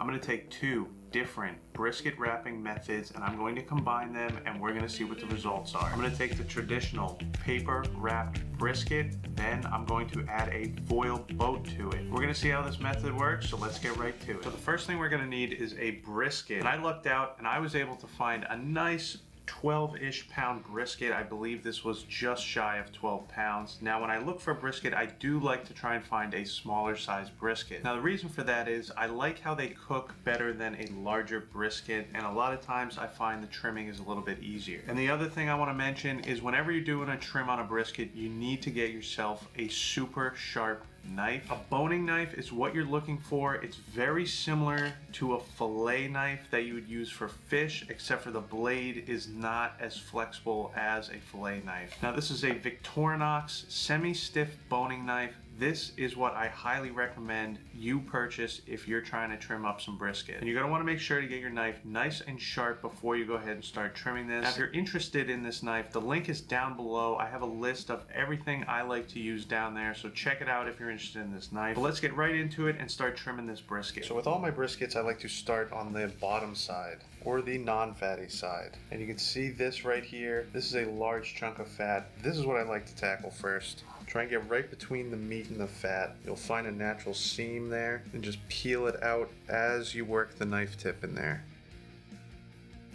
going to take two different brisket wrapping methods and I'm going to combine them and we're going to see what the results are. I'm going to take the traditional paper wrapped brisket, then I'm going to add a foil boat to it. We're going to see how this method works, so let's get right to it. So the first thing we're going to need is a brisket. And I lucked out and I was able to find a nice 12-ish pound brisket. I believe this was just shy of 12 pounds. Now when I look for brisket, I do like to try and find a smaller size brisket. Now the reason for that is I like how they cook better than a larger brisket, and a lot of times I find the trimming is a little bit easier. And the other thing I want to mention is whenever you're doing a trim on a brisket, you need to get yourself a super sharp knife. A boning knife is what you're looking for. It's very similar to a fillet knife that you would use for fish, except for the blade is not as flexible as a fillet knife. Now this is a Victorinox semi-stiff boning knife. This is what I highly recommend you purchase if you're trying to trim up some brisket. And you're going to want to make sure to get your knife nice and sharp before you go ahead and start trimming this. Now, if you're interested in this knife, the link is down below. I have a list of everything I like to use down there, so check it out if you're interested in this knife. But let's get right into it and start trimming this brisket. So with all my briskets, I like to start on the bottom side, or the non-fatty side. And you can see this right here. This is a large chunk of fat. This is what I like to tackle first. Try and get right between the meat and the fat. You'll find a natural seam there and just peel it out as you work the knife tip in there.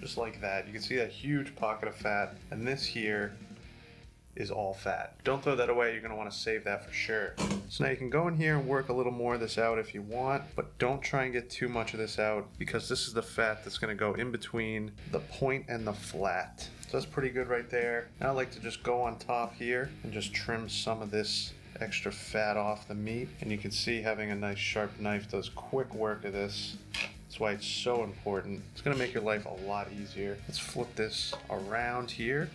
Just like that. You can see that huge pocket of fat, and this here is all fat. Don't throw that away, you're going to want to save that for sure. So now you can go in here and work a little more of this out if you want, but don't try and get too much of this out because this is the fat that's going to go in between the point and the flat. So that's pretty good right there. Now I like to just go on top here and just trim some of this extra fat off the meat. And you can see having a nice sharp knife does quick work of this. That's why it's so important. It's going to make your life a lot easier. Let's flip this around here.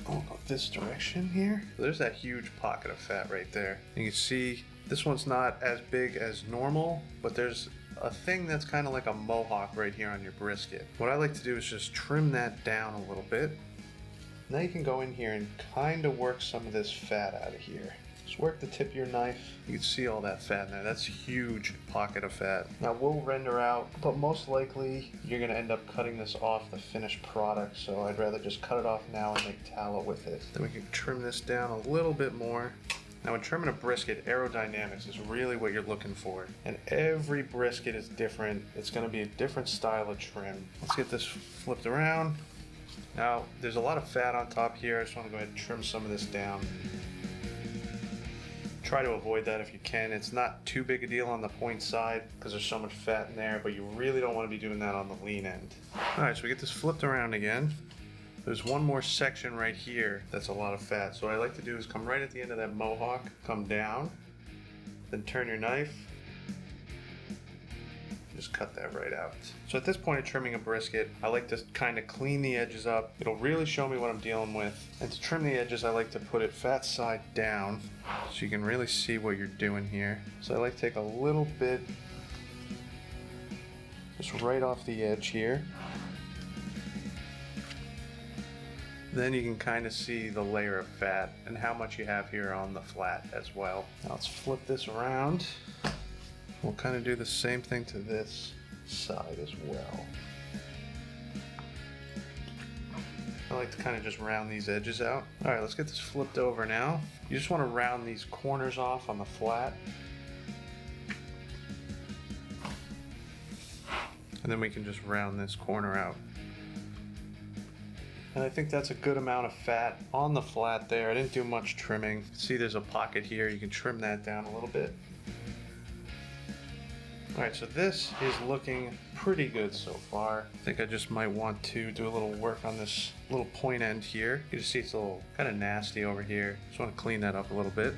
Go this direction here. There's that huge pocket of fat right there. And you can see this one's not as big as normal, but there's a thing that's kind of like a mohawk right here on your brisket. What I like to do is just trim that down a little bit. Now you can go in here and kind of work some of this fat out of here. Just work the tip of your knife. You can see all that fat in there. That's a huge pocket of fat. Now we'll render out, but most likely you're going to end up cutting this off the finished product, so I'd rather just cut it off now and make tallow with it. Then we can trim this down a little bit more. Now when trimming a brisket, aerodynamics is really what you're looking for. And every brisket is different. It's going to be a different style of trim. Let's get this flipped around. Now there's a lot of fat on top here. I just want to go ahead and trim some of this down. Try to avoid that if you can. It's not too big a deal on the point side because there's so much fat in there, but you really don't want to be doing that on the lean end. Alright, so we get this flipped around again. There's one more section right here that's a lot of fat. So what I like to do is come right at the end of that mohawk, come down, then turn your knife, just cut that right out. So at this point of trimming a brisket, I like to kind of clean the edges up. It'll really show me what I'm dealing with. And to trim the edges, I like to put it fat side down so you can really see what you're doing here. So I like to take a little bit just right off the edge here. Then you can kind of see the layer of fat and how much you have here on the flat as well. Now let's flip this around. We'll kind of do the same thing to this side as well. I like to kind of just round these edges out. All right, let's get this flipped over now. You just want to round these corners off on the flat. And then we can just round this corner out. And I think that's a good amount of fat on the flat there. I didn't do much trimming. See, there's a pocket here. You can trim that down a little bit. All right, so this is looking pretty good so far. I think I just might want to do a little work on this little point end here. You just see it's a little kind of nasty over here. Just want to clean that up a little bit.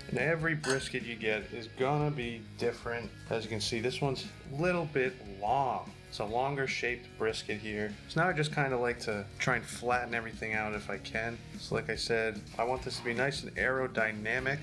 And every brisket you get is gonna be different. As you can see, this one's a little bit long. It's a longer shaped brisket here. So now I just kind of like to try and flatten everything out if I can. So like I said, I want this to be nice and aerodynamic.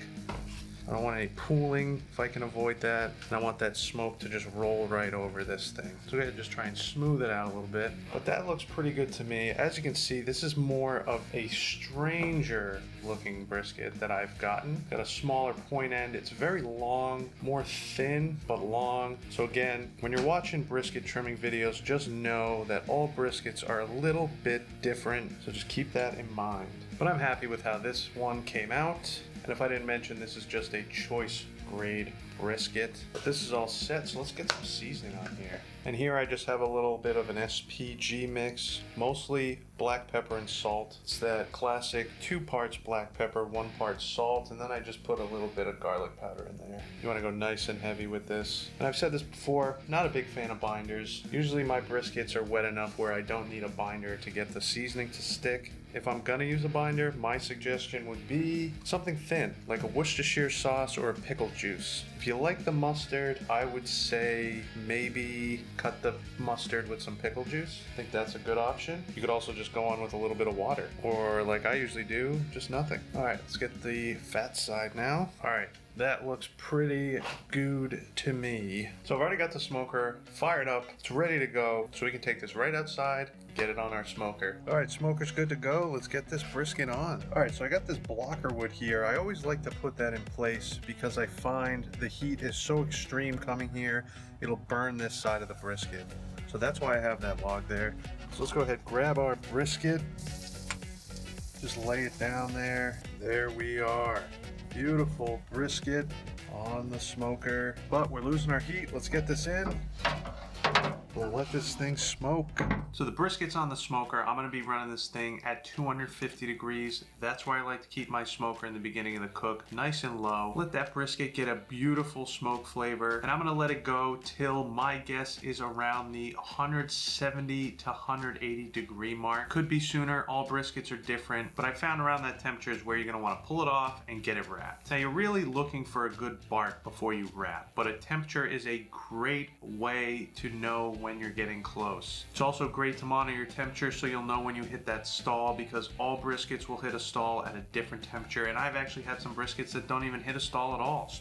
I don't want any pooling if I can avoid that. And I want that smoke to just roll right over this thing. So we're gonna just try and smooth it out a little bit. But that looks pretty good to me. As you can see, this is more of a stranger looking brisket that I've gotten. Got a smaller point end. It's very long, more thin, but long. So again, when you're watching brisket trimming videos, just know that all briskets are a little bit different. So just keep that in mind. But I'm happy with how this one came out. And if I didn't mention, this is just a choice grade brisket. But this is all set, so let's get some seasoning on here. And here I just have a little bit of an SPG mix, mostly black pepper and salt. It's that classic 2 parts black pepper, 1 part salt, and then I just put a little bit of garlic powder in there. You want to go nice and heavy with this. And I've said this before, not a big fan of binders. Usually my briskets are wet enough where I don't need a binder to get the seasoning to stick. If I'm gonna use a binder, my suggestion would be something thin, like a Worcestershire sauce or a pickle juice. If you like the mustard, I would say maybe cut the mustard with some pickle juice. I think that's a good option. You could also just go on with a little bit of water, or like I usually do, just nothing. All right, let's get the fat side now. All right. That looks pretty good to me. So I've already got the smoker fired up. It's ready to go. So we can take this right outside, get it on our smoker. All right, smoker's good to go. Let's get this brisket on. All right, so I got this blocker wood here. I always like to put that in place because I find the heat is so extreme coming here, it'll burn this side of the brisket. So that's why I have that log there. So let's go ahead, grab our brisket. Just lay it down there. There we are. Beautiful brisket on the smoker, but we're losing our heat. Let's get this in. We'll let this thing smoke. So the brisket's on the smoker. I'm gonna be running this thing at 250 degrees. That's where I like to keep my smoker in the beginning of the cook, nice and low. Let that brisket get a beautiful smoke flavor, and I'm gonna let it go till my guess is around the 170 to 180 degree mark. Could be sooner, all briskets are different, but I found around that temperature is where you're gonna wanna pull it off and get it wrapped. Now you're really looking for a good bark before you wrap, but a temperature is a great way to know when you're getting close. It's also great to monitor your temperature so you'll know when you hit that stall, because all briskets will hit a stall at a different temperature, and I've actually had some briskets that don't even hit a stall at all.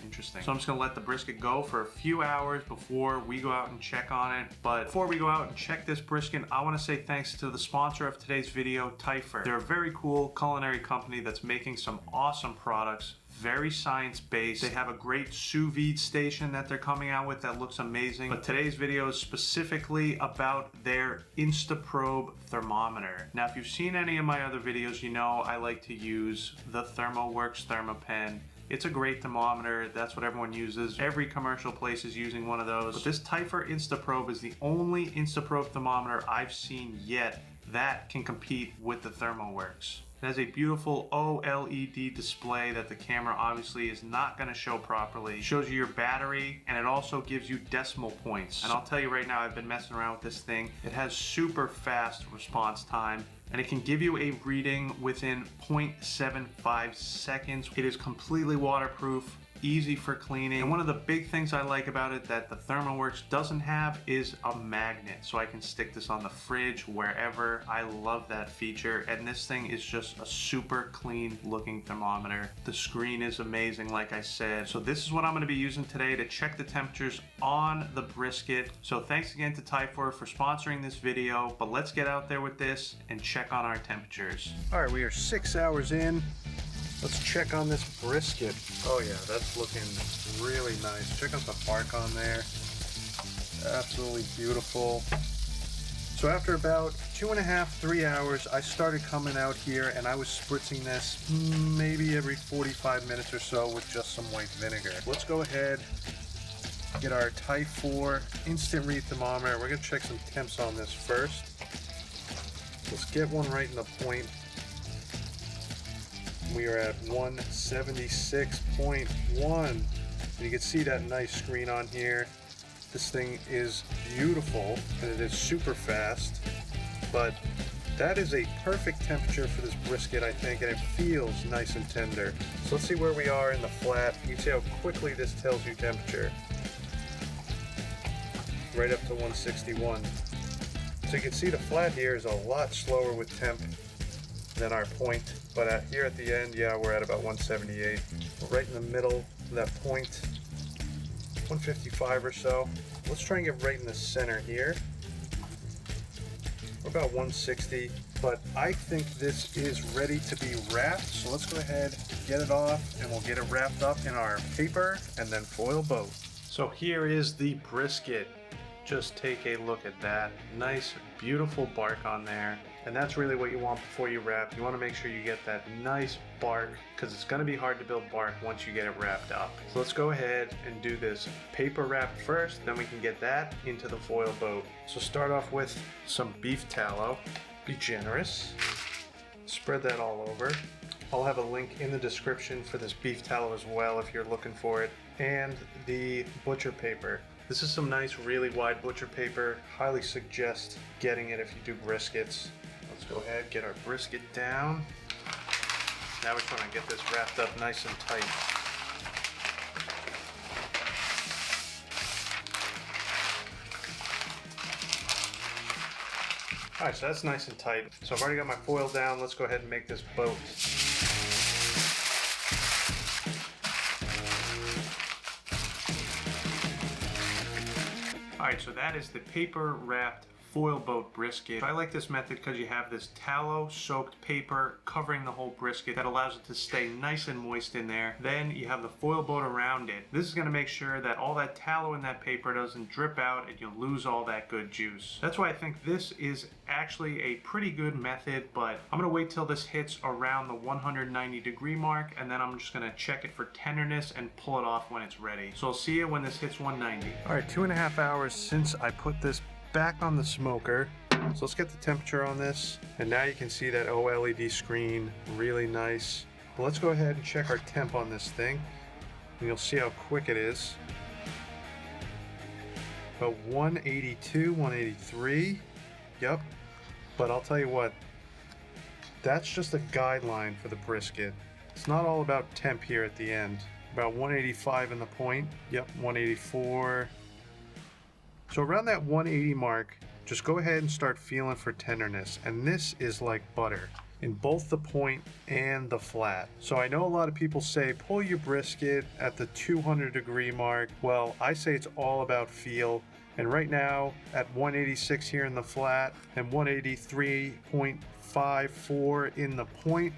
Interesting. So I'm just gonna let the brisket go for a few hours before we go out and check on it. But before we go out and check this brisket, I wanna say thanks to the sponsor of today's video, TYPHUR. They're a very cool culinary company that's making some awesome products. Very science-based. They have a great sous vide station that they're coming out with that looks amazing. But today's video is specifically about their InstaProbe thermometer. Now, if you've seen any of my other videos, you know I like to use the ThermoWorks ThermoPen. It's a great thermometer. That's what everyone uses. Every commercial place is using one of those. But this TYPHUR InstaProbe is the only InstaProbe thermometer I've seen yet that can compete with the ThermoWorks. It has a beautiful OLED display that the camera obviously is not going to show properly. It shows you your battery, and it also gives you decimal points. And I'll tell you right now, I've been messing around with this thing. It has super fast response time, and it can give you a reading within 0.75 seconds. It is completely waterproof, easy for cleaning, and one of the big things I like about it that the ThermoWorks doesn't have is a magnet, so I can stick this on the fridge wherever. I love that feature, and this thing is just a super clean looking thermometer. The screen is amazing, like I said. So this is what I'm going to be using today to check the temperatures on the brisket. So thanks again to TYPHUR for sponsoring this video, but let's get out there with this and check on our temperatures. All right, we are 6 hours in. Let's check on this brisket. Oh yeah, that's looking really nice. Check out the bark on there. Absolutely beautiful. So after about 2.5, 3 hours, I started coming out here and I was spritzing this maybe every 45 minutes or so with just some white vinegar. Let's go ahead, get our TYPHUR instant read thermometer. We're gonna check some temps on this first. Let's get one right in the point. We are at 176.1. And you can see that nice screen on here. This thing is beautiful and it is super fast, but that is a perfect temperature for this brisket, I think, and it feels nice and tender. So let's see where we are in the flat. You can see how quickly this tells you temperature. Right up to 161. So you can see the flat here is a lot slower with temp than our point, but here at the end, yeah, we're at about 178. right in the middle to that point, 155 or so. Let's try and get right in the center here. We're about 160, but I think this is ready to be wrapped. So let's go ahead, get it off, and we'll get it wrapped up in our paper and then foil boat. So here is the brisket. Just take a look at that. Nice, beautiful bark on there. And that's really what you want before you wrap. You want to make sure you get that nice bark because it's going to be hard to build bark once you get it wrapped up. So let's go ahead and do this paper wrap first, then we can get that into the foil boat. So start off with some beef tallow. Be generous. Spread that all over. I'll have a link in the description for this beef tallow as well if you're looking for it. And the butcher paper. This is some nice, really wide butcher paper. Highly suggest getting it if you do briskets. Let's go ahead, get our brisket down. Now we're trying to get this wrapped up nice and tight. All right, so that's nice and tight. So I've already got my foil down. Let's go ahead and make this boat. Alright, so that is the paper wrapped foil boat brisket. I like this method because you have this tallow soaked paper covering the whole brisket that allows it to stay nice and moist in there. Then you have the foil boat around it. This is going to make sure that all that tallow in that paper doesn't drip out and you'll lose all that good juice. That's why I think this is actually a pretty good method, but I'm going to wait till this hits around the 190-degree mark, and then I'm just going to check it for tenderness and pull it off when it's ready. So I'll see you when this hits 190. Alright, 2.5 hours since I put this back on the smoker. So let's get the temperature on this, and now you can see that OLED screen, really nice. But let's go ahead and check our temp on this thing, and you'll see how quick it is. About 182, 183, yep. But I'll tell you what, that's just a guideline for the brisket. It's not all about temp here at the end. About 185 in the point, yep, 184. So around that 180 mark, just go ahead and start feeling for tenderness. And this is like butter in both the point and the flat. So I know a lot of people say pull your brisket at the 200-degree mark. Well, I say it's all about feel. And right now at 186 here in the flat and 183.54 in the point,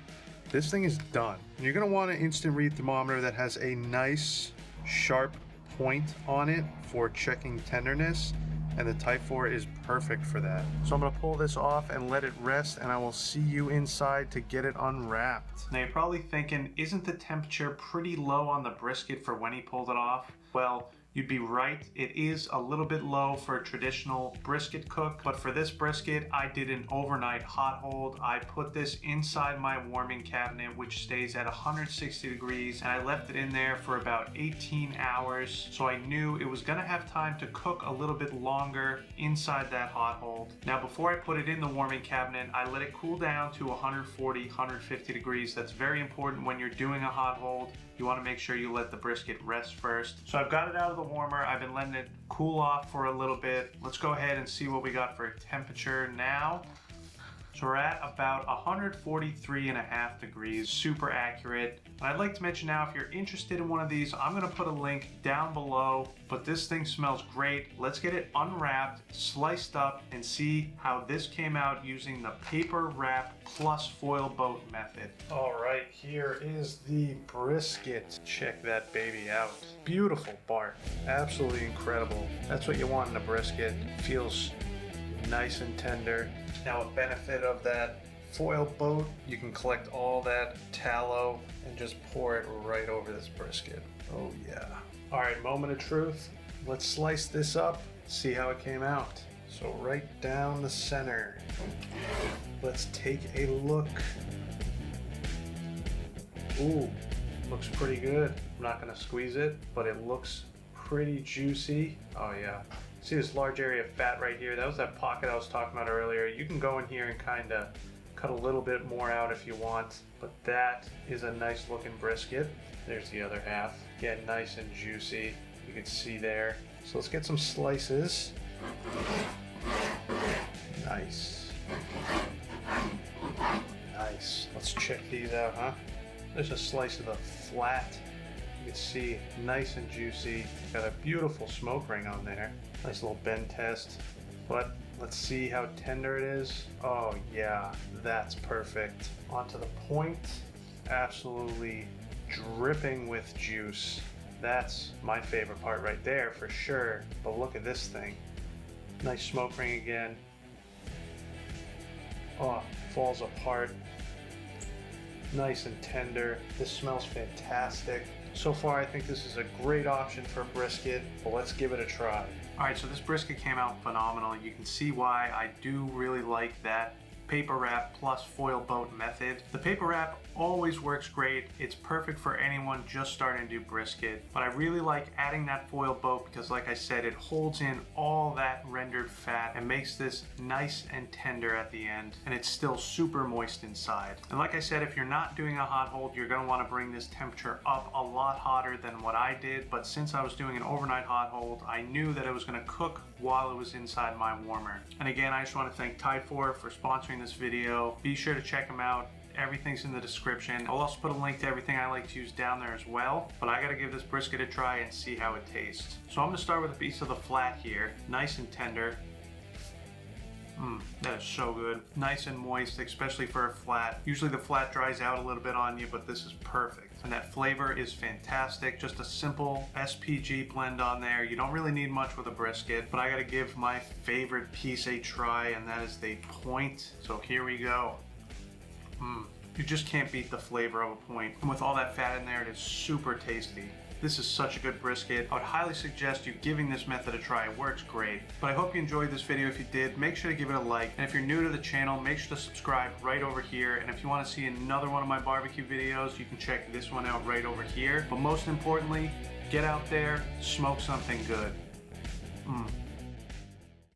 this thing is done. You're going to want an instant read thermometer that has a nice sharp point on it for checking tenderness, and the TYPHUR is perfect for that. So I'm going to pull this off and let it rest, and I will see you inside to get it unwrapped. Now you're probably thinking, isn't the temperature pretty low on the brisket for when he pulled it off? Well, you'd be right. It is a little bit low for a traditional brisket cook, but for this brisket, I did an overnight hot hold. I put this inside my warming cabinet, which stays at 160 degrees, and I left it in there for about 18 hours. So I knew it was gonna have time to cook a little bit longer inside that hot hold. Now, before I put it in the warming cabinet, I let it cool down to 140, 150 degrees. That's very important when you're doing a hot hold. You want to make sure you let the brisket rest first. So I've got it out of the warmer. I've been letting it cool off for a little bit. Let's go ahead and see what we got for temperature now. So we're at about 143.5 degrees, super accurate. And I'd like to mention now, if you're interested in one of these, I'm gonna put a link down below, but this thing smells great. Let's get it unwrapped, sliced up, and see how this came out using the paper wrap plus foil boat method. All right, here is the brisket. Check that baby out. Beautiful bark, absolutely incredible. That's what you want in a brisket. Feels nice and tender. Now, a benefit of that foil boat, you can collect all that tallow and just pour it right over this brisket. Oh yeah. All right, moment of truth. Let's slice this up, see how it came out. So right down the center. Let's take a look. Ooh, looks pretty good. I'm not gonna squeeze it, but it looks pretty juicy. Oh yeah. See this large area of fat right here? That was that pocket I was talking about earlier. You can go in here and kind of cut a little bit more out if you want, but that is a nice looking brisket. There's the other half. Again, nice and juicy. You can see there. So let's get some slices. Nice. Nice. Let's check these out, huh? There's a slice of the flat You can see nice and juicy. Got a beautiful smoke ring on there. Nice little bend test. But let's see how tender it is. Oh yeah, that's perfect. Onto the point. Absolutely dripping with juice. That's my favorite part right there for sure. But look at this thing. Nice smoke ring again. Oh, falls apart. Nice and tender. This smells fantastic. So far, I think this is a great option for a brisket, but let's give it a try. All right, so this brisket came out phenomenal. You can see why I do really like that paper wrap plus foil boat method. The paper wrap always works great. It's perfect for anyone just starting to do brisket, but I really like adding that foil boat because, like I said, it holds in all that rendered fat and makes this nice and tender at the end, and it's still super moist inside. And like I said, if you're not doing a hot hold, you're going to want to bring this temperature up a lot hotter than what I did, but since I was doing an overnight hot hold, I knew that it was going to cook while it was inside my warmer. And again, I just want to thank TYPHUR for sponsoring this video. Be sure to check them out. Everything's in the description. I'll also put a link to everything I like to use down there as well, but I gotta give this brisket a try and see how it tastes. So I'm gonna start with a piece of the flat here, nice and tender. That is so good. Nice and moist, especially for a flat. Usually the flat dries out a little bit on you, but this is perfect. And that flavor is fantastic. Just a simple SPG blend on there. You don't really need much with a brisket, but I gotta give my favorite piece a try, and that is the point. So here we go. You just can't beat the flavor of a point. And with all that fat in there, it is super tasty. This is such a good brisket. I would highly suggest you giving this method a try. It works great. But I hope you enjoyed this video. If you did, make sure to give it a like. And if you're new to the channel, make sure to subscribe right over here. And if you want to see another one of my barbecue videos, you can check this one out right over here. But most importantly, get out there, smoke something good.